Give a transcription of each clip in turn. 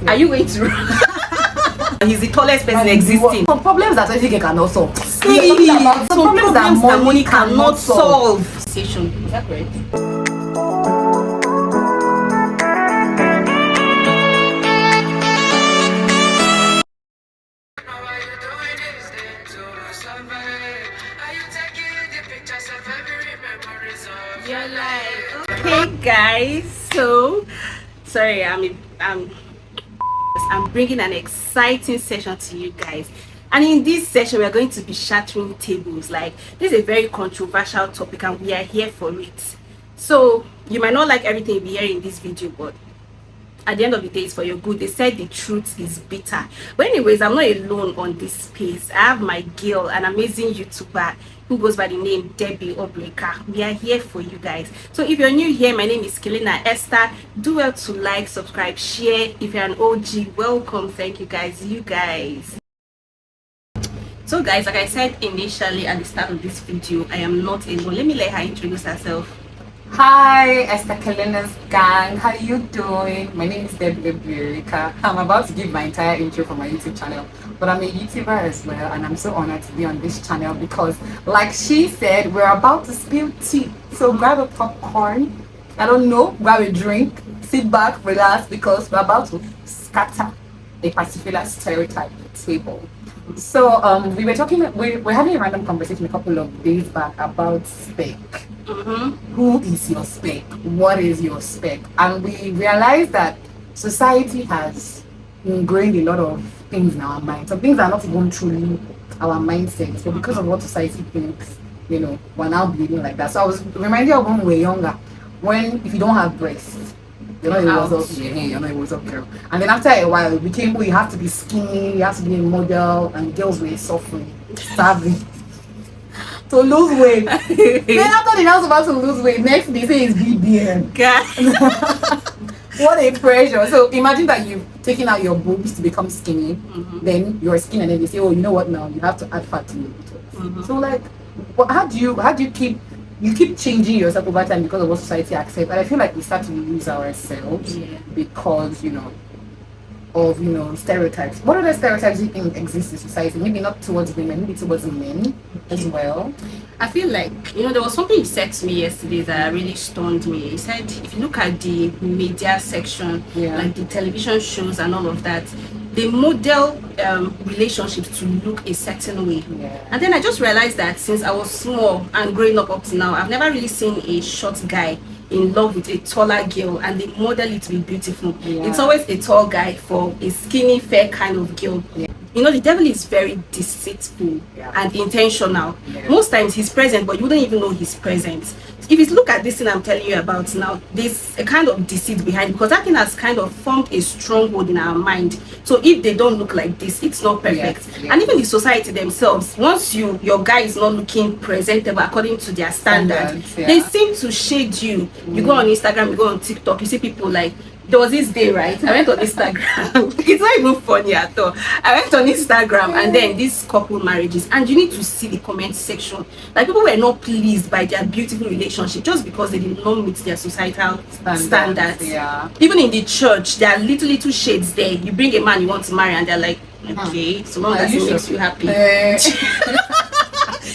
Are you going to? He's the tallest person existing. Some problems that Toxic cannot solve. Some problems that money cannot solve. Station. Is that correct? Okay guys, so sorry, I'm bringing an exciting session to you guys, and in this session we are going to be shattering tables. Like, this is a very controversial topic and we are here for it. So you might not like everything you be hearing in this video, but at the end of the day, it's for your good. They said the truth is bitter. But anyways, I'm not alone on this space. I have my girl, an amazing YouTuber who goes by the name Debbie Obreka. We are here for you guys. So if you're new here, my name is Kelina Esther. Do well to like, subscribe, share. If you're an OG, welcome. Thank you guys. So guys, like I said initially at the start of this video, I am not alone. Let me let her introduce herself. Hi, Esther Kelina's gang. How you doing? My name is Debbie Obreka. I'm about to give my entire intro for my YouTube channel, but I'm a YouTuber as well, and I'm so honored to be on this channel because, like she said, we're about to spill tea. So grab a popcorn, I don't know, grab a drink, sit back, relax, because we're about to scatter a particular stereotype table. So we were we're having a random conversation a couple of days back about Spec. Who is your spec? What is your spec? And we realized that society has ingrained a lot of things in our mind. Some things are not even truly our mindsets, but because of what society thinks, you know, we're now behaving like that. So I was reminded of when we were younger, when if you don't have breasts, you know it was up, you know it was up, girl. And then after a while, it became, you have to be skinny, you have to be a model, and girls were suffering, starving. To lose weight. Then after the house about to lose weight, next they say it's BBM. What a pressure. So imagine that you've taken out your boobs to become skinny, then you're skinny, and then they say, oh, you know what, now you have to add fat to your boobs. So like, how do you keep changing yourself over time because of what society accepts? And I feel like we start to lose ourselves because, you know, of, you know, stereotypes. What other stereotypes do you think exist in society? Maybe not towards women, maybe towards men as well. I feel like, you know, there was something you said to me yesterday that really stunned me. You said if you look at the media section, like the television shows and all of that, they model relationships to look a certain way. And then I just realized that since I was small and growing up to now, I've never really seen a short guy in love with a taller girl and they model it to be beautiful. It's always a tall guy for a skinny, fair kind of girl. You know, the devil is very deceitful and intentional. Most times he's present, but you wouldn't even know he's present. If you look at this thing I'm telling you about now, there's a kind of deceit behind it, because that thing has kind of formed a stronghold in our mind. So if they don't look like this, it's not perfect. And even the society themselves, once your guy is not looking presentable according to their standards, they seem to shade you. You go on Instagram, you go on TikTok, you see people like, there was this day, right? I went on Instagram. It's not even funny at all. I went on Instagram and then these couple marriages, and you need to see the comment section. Like, people were not pleased by their beautiful relationship just because they did not meet their societal standards. Even in the church, there are little shades there. You bring a man you want to marry and they're like, okay, so long as it makes you happy.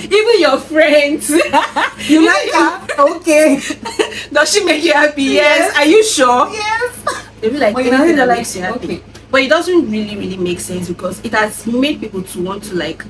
Even your friends, you like her? Okay. Does she make you happy? Yes. Are you sure? Yes. They be like, well, anything that makes you happy. Okay. But it doesn't really make sense, because it has made people to want to like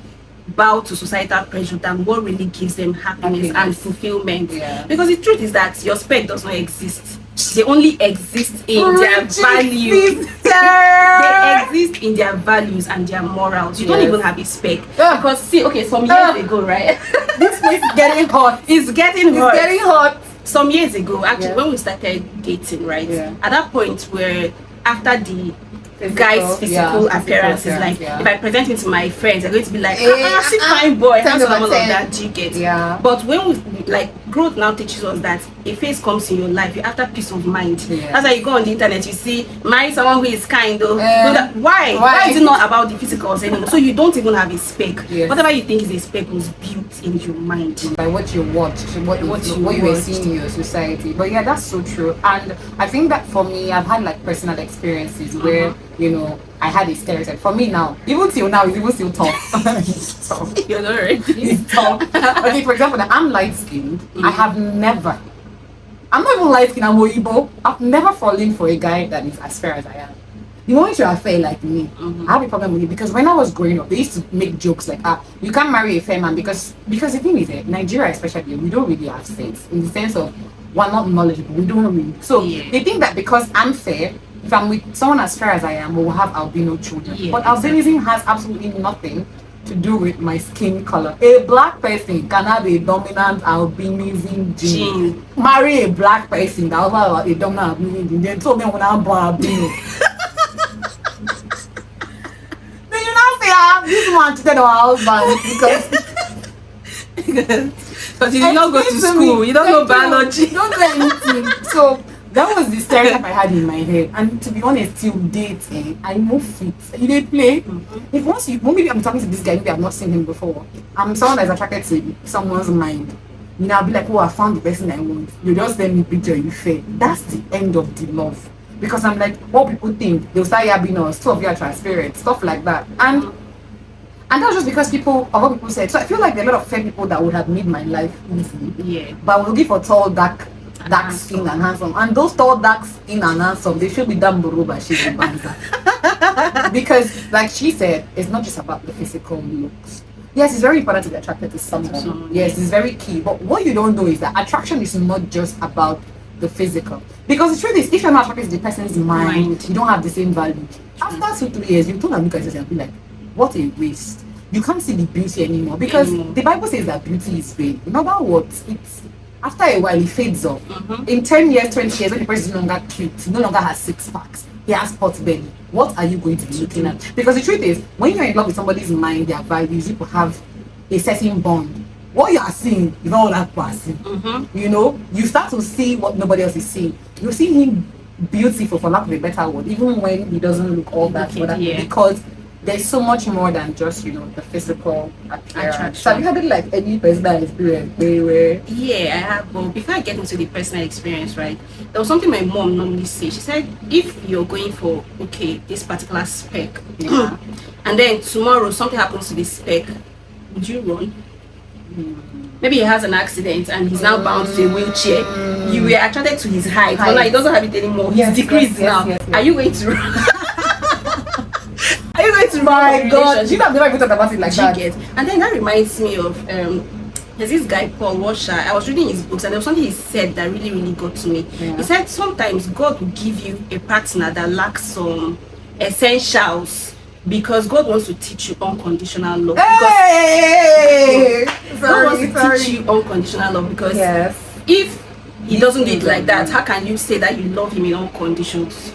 bow to societal pressure than what really gives them happiness and fulfillment. Because the truth is that your spec does not exist. They only exist in their values. They exist in their values and their morals. You don't even have a spec. Because see, okay, some years ago, right? This place is getting hot. It's getting hot. Some years ago, actually, when we started dating, right? At that point where after the guy's physical appearances, like if I present him to my friends, they're going to be like, see, fine boy, handsome, all of that. Do you get? But when we like, growth now teaches us that a face comes in your life, you're after peace of mind. Yeah. That's why you go on the internet, you see, marry someone who is kind. Why is it not about the physicals anymore? So you don't even have a spec. Yes. Whatever you think is a spec was built in your mind by what you watch, what you were seeing in your society. But yeah, that's so true. And I think that for me, I've had like personal experiences where you know I had a stereotype. For me now, even till now, it's even still tough. It's tough. You're not ready. It's tough. Okay, for example, I'm light skinned. I have never. I'm not even light skinned. I'm Oyibo. I've never fallen for a guy that is as fair as I am. The moment you are fair like me, I have a problem with it because when I was growing up, they used to make jokes like, you can't marry a fair man because the thing is, Nigeria especially, we don't really have sense in the sense of we're not knowledgeable. We don't really. So they think that because I'm fair, if I'm with someone as fair as I am, we'll have albino children. Yeah, but albinism has absolutely nothing to do with my skin color. A black person can have a dominant albinism gene. Marry a black person that will have a dominant albinism gene. Then told me when I'm born albino. This man cheated on our husband because you did not go to school, you don't know biology, you don't know anything. So that was the stereotype I had in my head. And to be honest, till date, I move fit. You did play. If once maybe I'm talking to this guy, maybe I've not seen him before. I'm someone that's attracted to someone's mind. You know, I'll be like, oh, I found the person I want. You just send me a picture, you fair. That's the end of the love. Because I'm like, what people think, they'll start yabbing us, two of you are transparent, stuff like that. And that's just because of what people said. So I feel like there are a lot of fair people that would have made my life easy. Yeah. But we're looking for tall, dark skin and handsome. And those tall, dark skin and handsome, they should be done Buruba Shiri Banza. Because, like she said, it's not just about the physical looks. Yes, it's very important to be attracted to someone. Yes, it's very key. But what you don't know is that attraction is not just about the physical. Because the truth is, if you're not attracted to the person's mind, you don't have the same value. After 2-3 years, you don't have look at yourself and be like, what a waste. You can't see the beauty anymore because the Bible says that beauty is vain. In other words, it's after a while it fades off. In 10 years, 20 years, when the person is no longer cute, no longer has 6 packs, he has pot belly, what are you going to be looking at? Because the truth is, when you're in love with somebody's mind, their values, you have a certain bond. What you are seeing is not all that person. You know, you start to see what nobody else is seeing. You see him beautiful, for lack of a better word, even when he doesn't look all that, because there's so much more than just, you know, the physical attraction. So have you had like any personal experience where? Yeah, I have. But before I get into the personal experience, right, there was something my mom normally said. She said, if you're going for this particular spec, and then tomorrow something happens to this spec, would you run? Maybe he has an accident and he's now bound to a wheelchair. You were attracted to his height, but now he doesn't have it anymore. He's decreased now. Are you going to run? Are you going to my God, you have never even thought about it like that. And then that reminds me of there's this guy Paul Washer. I was reading his books and there was something he said that really, really got to me. He said sometimes God will give you a partner that lacks some essentials because God wants to teach you unconditional love. God wants to teach you unconditional love because if he doesn't do it like that, how can you say that you love him in all conditions?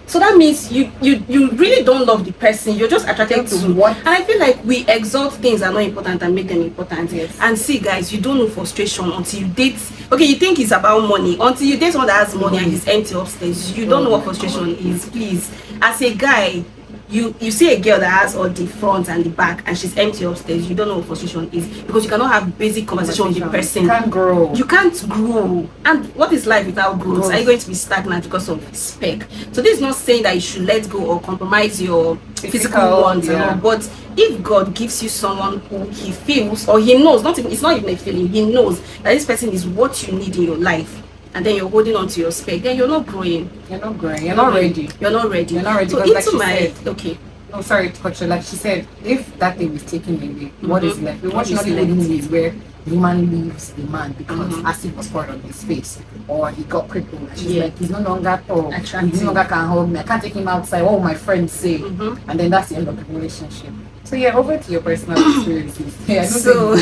So that means you really don't love the person. You're just attracted to what? And I feel like we exalt things that are not important and make them important. And see, guys, you don't know frustration until you date. Okay, you think it's about money until you date someone that has money and he's empty upstairs. You don't know what frustration is. Please, as a guy, you see a girl that has all the front and the back and she's empty upstairs, you don't know what frustration is because you cannot have basic conversation with the person. You can't grow. You can't grow. And what is life without growth? Are you going to be stagnant because of spec? So this is not saying that you should let go or compromise your physical wants, but if God gives you someone who he feels or he knows, it's not even a feeling, he knows that this person is what you need in your life, and then you're holding on to your spec, then you're not growing. You're not growing. You're not ready. You're not ready. You're not ready. So into like said, no, sorry to cut you. Like she said, if that thing is taken away, what is left? We watch not the movies where the man leaves the man because acid was poured on his face, or he got crippled. She's like, he's no longer tall. He no longer can hold me. I can't take him outside. What will my friends say? And then that's the end of the relationship. So yeah, over to your personal experiences. Yeah, so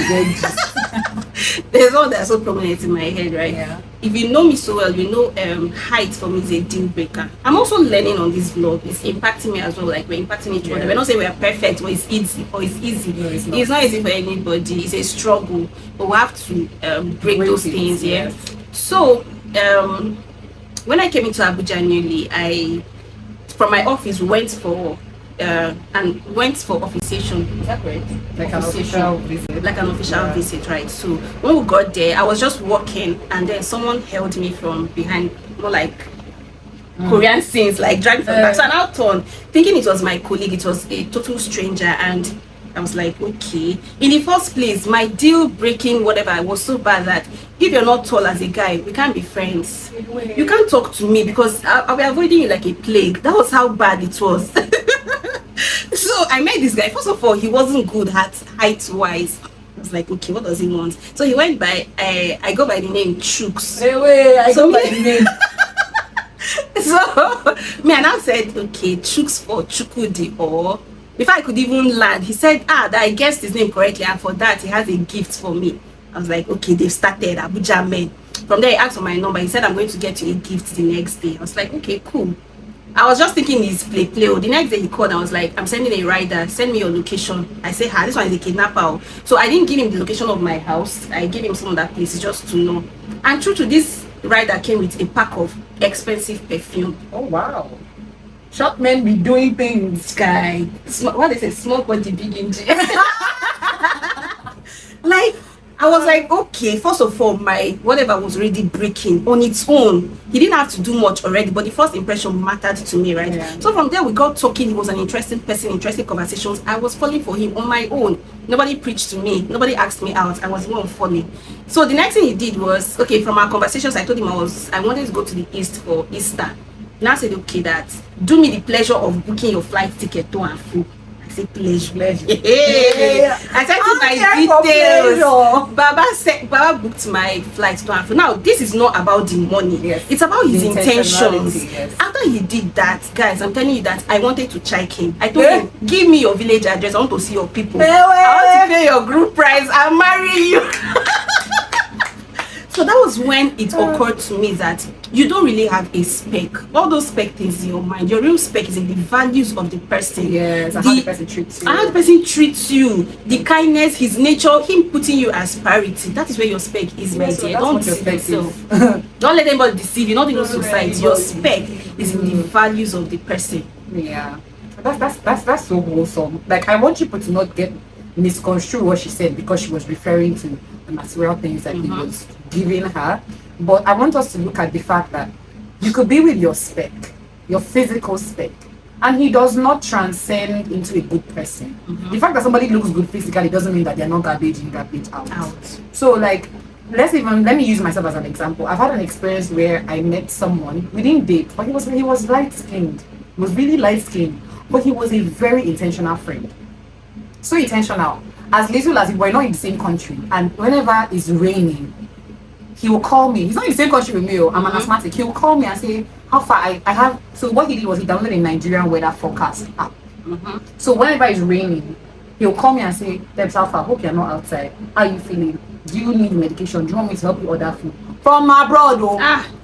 there's one that's so prominent in my head, right? Yeah. If you know me so well, you know height for me is a deal breaker. I'm also learning on this vlog. It's impacting me as well. Like we're impacting each other. We're not saying we're perfect or it's easy or it's easy. No, it's not easy for anybody. It's a struggle, but we have to break those things. Yeah. So when I came into Abuja newly, I from my office went for officiation. Is that correct? Like an Officiation. official visit. Like an official visit, right? So when we got there, I was just walking, and then someone held me from behind, more like Korean scenes, like dragged from back. So I now turned, thinking it was my colleague. It was a total stranger, and I was like, okay. In the first place, my deal breaking whatever was so bad that if you're not tall as a guy, we can't be friends. You can't talk to me because I'll be avoiding you like a plague. That was how bad it was. So I met this guy. First of all, he wasn't good at height wise. I was like, okay, what does he want? So he went by, I go by the name Chooks. I go by the name. So me and I said, okay, Chooks for Chukudi. Or before I could even land, he said, that I guessed his name correctly, and for that he has a gift for me. I was like, okay, they've started Abuja men. From there he asked for my number. He said, I'm going to get you a gift the next day. I was like, okay, cool. I was just thinking he's play. The next day he called and I was like, I'm sending a rider, send me your location. I said, this one is a kidnapper. So I didn't give him the location of my house. I gave him some of that places just to know. And true to this rider came with a pack of expensive perfume. Oh wow. Short men be doing things. Guy, what they say, small body, big engine. Like, I was like, okay, first of all, my whatever was already breaking on its own. He didn't have to do much already, but the first impression mattered to me, right? Yeah. So from there we got talking. He was an interesting person, interesting conversations. I was falling for him on my own. Nobody preached to me, nobody asked me out. I was the one falling. So the next thing he did was, okay, from our conversations, I told him I wanted to go to the east for Easter. Now I said, okay, that do me the pleasure of booking your flight ticket to and fro. I said, pleasure. Yeah. I sent him my details. Baba booked my flight to and fro. Now this is not about the money. Yes. It's about his intentions. Yes. After he did that, guys, I'm telling you that I wanted to check him. I told him, give me your village address. I want to see your people. I want to pay your group price. I'll marry you. So that was when it occurred to me that you don't really have a spec. All those spec things in your mind. Your real spec is in the values of the person. Yes, and how the person treats you. How the person treats you, the kindness, his nature, him putting you as priority. That is where your spec is, my So dear. that's Don't what your deceive spec yourself. Don't let anybody deceive you, not even Don't let society. Your anybody spec is in the values of the person. Yeah, that's so wholesome. Like, I want people to not get misconstrue what she said because she was referring to the material things that he was giving her. But I want us to look at the fact that you could be with your spec, your physical spec, and he does not transcend into a good person. The fact that somebody looks good physically doesn't mean that they're not garbage in, garbage out. So, like, let me use myself as an example. I've had an experience where I met someone, we didn't date, but he was light skinned. He was really light skinned, but he was a very intentional friend. So intentional, as little as we were not in the same country, and whenever it's raining, he will call me. He's not in the same country with me. I'm an asthmatic. He will call me and say how far I have. So what he did was he downloaded a Nigerian weather forecast app. So whenever it's raining, he'll call me and say, Debs, how far? Hope you're not outside. How are you feeling? Do you need medication? Do you want me to help you order food from abroad?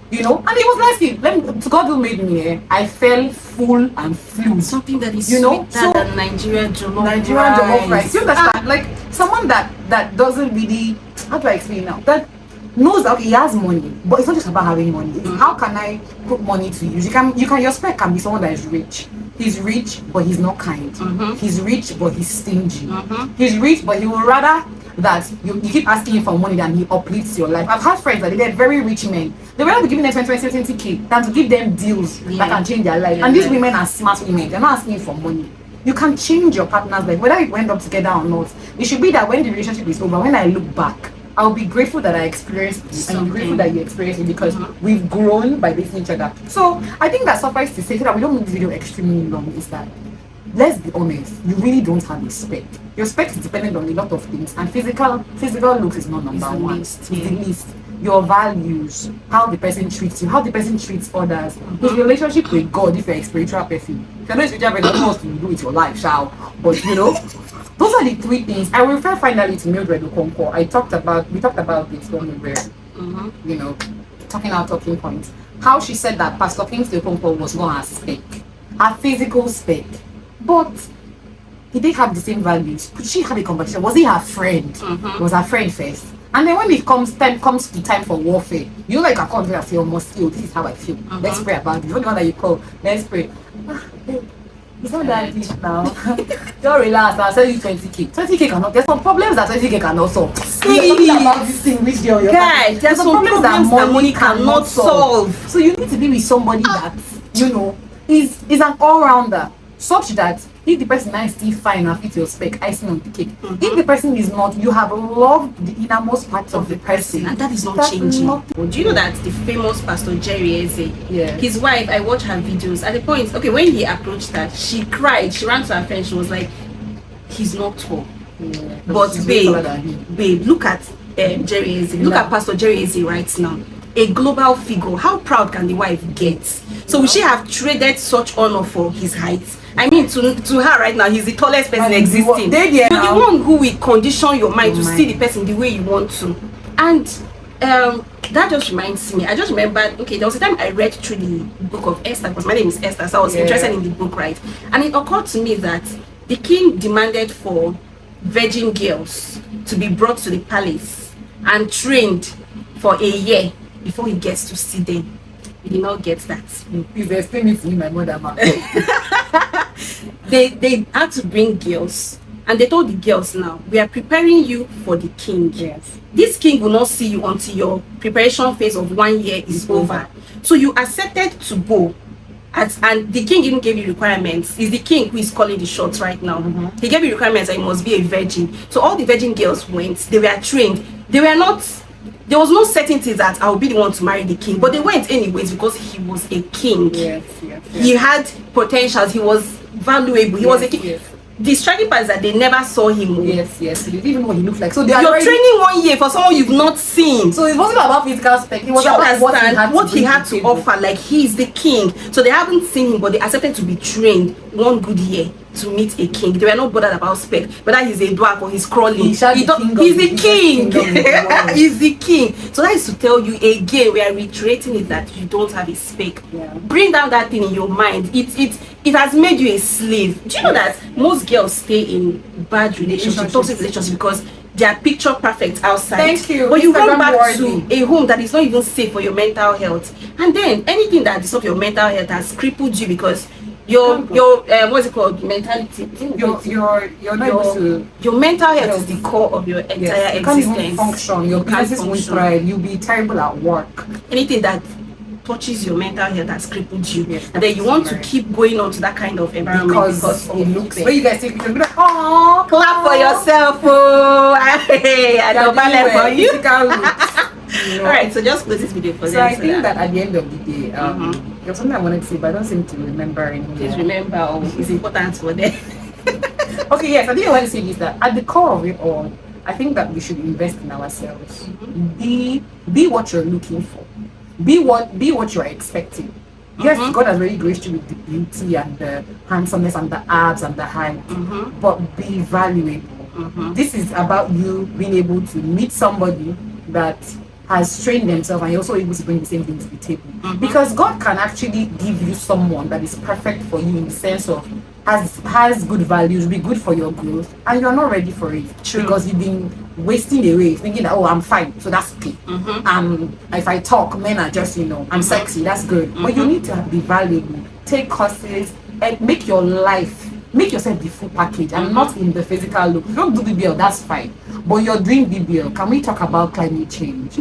You know, and it was nice. God who made me, I fell full and flew. Something that is sweeter than Nigerian jollof rice. You understand? Like someone that doesn't really, how do I explain now? That knows that, okay, he has money, but it's not just about having money. It's how can I put money to use? Your spec can be someone that is rich. He's rich, but he's not kind. He's rich, but he's stingy. He's rich, but he will rather that you keep asking him for money than he uplifts your life. I've had friends that they're very rich men. They rather be giving them 20K than to give them deals that can change their life. And these women are smart women. They're not asking for money. You can change your partner's life, whether you end up together or not. It should be that when the relationship is over, when I look back, I'll be grateful that I experienced this, and I'm grateful that you experienced it, because we've grown by dating each other. So I think that suffice to say, so that we don't make this video extremely long, is that, let's be honest, you really don't have a spec. Your spec is dependent on a lot of things, and physical looks is not number one. It's the least. Your values, how the person treats you, how the person treats others, his relationship with God, if you're a spiritual person. If you're not a spiritual person, what else to do with your life, shall? But you know, those are the three things. I will refer finally to Mildred Okonkwo. We talked about this when we were, you know, talking our talking points. How she said that Pastor Kingsley Okonkwo was not her spec, her physical spec, but did they have the same values? Could she have a conversation? Was he her friend? Was her friend first? And then when it comes to time for warfare, you like I can't say, oh, must feel, this is how I feel. Let's pray about it. You're the one that you call, let's pray. It's not that deep now. Just relax. I'll sell you 20k. 20k cannot. There's some problems that 20k cannot solve. See about this thing which guys, there's some problems that money cannot solve. So you need to be with somebody that is an all-rounder, such that if the person is still fine and fit your spec, icing on the cake. If the person is not, you have loved the innermost parts of the person, and that is not changing. Do you know that the famous Pastor Jerry Eze, his wife, I watched her videos at the point, okay, when he approached her, she cried, she ran to her friend, she was like, he's not tall, but babe, look at Jerry Eze, look at Pastor Jerry Eze right now, a global figure. How proud can the wife get? So will she have traded such honor for his height? I mean, to her right now, he's the tallest person existing. You're the one who will condition your mind to see the person the way you want to. And that just reminds me, I just remembered, okay, there was a time I read through the book of Esther, because my name is Esther, so I was interested in the book, right? And it occurred to me that the king demanded for virgin girls to be brought to the palace and trained for a year before he gets to see them. He did not get that. Please explain it to me, my mother. They had to bring girls, and they told the girls, now we are preparing you for the king. Yes. This king will not see you until your preparation phase of 1 year is over. So you accepted to go, and the king even gave you requirements. It's the king who is calling the shots right now. He gave you requirements that you must be a virgin. So all the virgin girls went. They were trained. They were not. There was no certainty that I will be the one to marry the king, but they went anyways because he was a king. He had potentials. He was valuable. He was a king. The striking part is that they never saw him. They didn't even know what he looked like. So you're training 1 year for someone you've not seen. So it wasn't about physical spec. It was about what he had to offer. Like, he is the king. So they haven't seen him, but they accepted to be trained 1 good year to meet a king. They were not bothered about spec, whether he's a dwarf or he's crawling. He's the king. He's the king. So that is to tell you again, we are reiterating it, that you don't have a spec. Bring down that thing in your mind. It has made you a slave. Do you know that most girls stay in bad relationships, toxic relationships, because they are picture perfect outside. Thank you. But you come back to a home that is not even safe for your mental health, and then anything that disturbs your mental health has crippled you, because your what's it called, mentality, you're not able to, your mental health is the core of your entire existence. You can't even function. Your business won't thrive. You'll be terrible at work. Anything that touches your mental health has crippled you, and then you want to keep going on to that kind of environment because it looks when you guys take pictures, be like, oh, clap for yourself. Oh, I don't balance for you. All right, so just close this video for them. So I think that at the end of the day, there's something I wanted to say, but I don't seem to remember anymore. Please remember, it's important for them. Okay, yes, I think I want to say this, that at the core of it all, I think that we should invest in ourselves. Be what you're looking for. Be what you're expecting. Yes, God has really graced you with the beauty and the handsomeness and the abs and the height, but be valuable. This is about you being able to meet somebody that has trained themselves, and you're also able to bring the same thing to the table. Because God can actually give you someone that is perfect for you in the sense of has good values, be good for your growth, and you're not ready for it. Because you've been wasting away thinking that, oh, I'm fine, so that's okay. If I talk, men are just, I'm sexy, that's good. But you need to be valuable. Take courses and make yourself the full package, and not in the physical look. If you don't do BBL, that's fine, but you're doing BBL. Can we talk about climate change?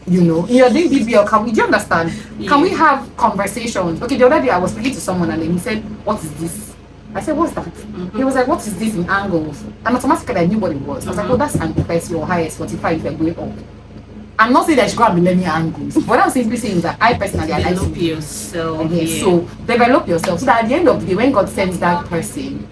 You're doing BBL. Do you understand? Can we have conversations? Okay, the other day I was speaking to someone, and then he said, what is this? I said, what's that? He was like, what is this in angles? And automatically I knew what it was. I was like, oh, that's angle 30 or highest 45 if you're going up. I'm not saying that you should go and be learning angles. What I'm simply saying is that I personally like to develop yourself. So develop yourself, so that at the end of the day, when God sends that person,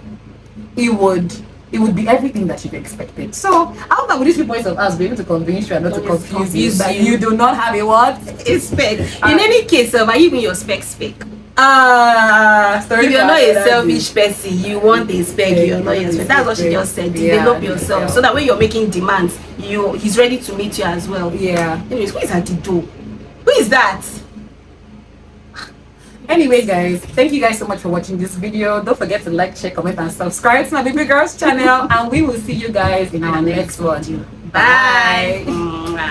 it would be everything that you've expected. So I hope that with these 3 points of us be able to convince you and not to confuse you that you do not have a what? A spec. In any case, are you even your spec? If you're not a selfish person, you want a spec, you're not your spec. That's what she just said. Develop yourself, so that when you're making demands, he's ready to meet you as well. Anyways, who is at the door? Who is that? Anyway, guys, thank you guys so much for watching this video. Don't forget to like, share, comment, and subscribe to my baby girl's channel, and we will see you guys in our next one. Bye.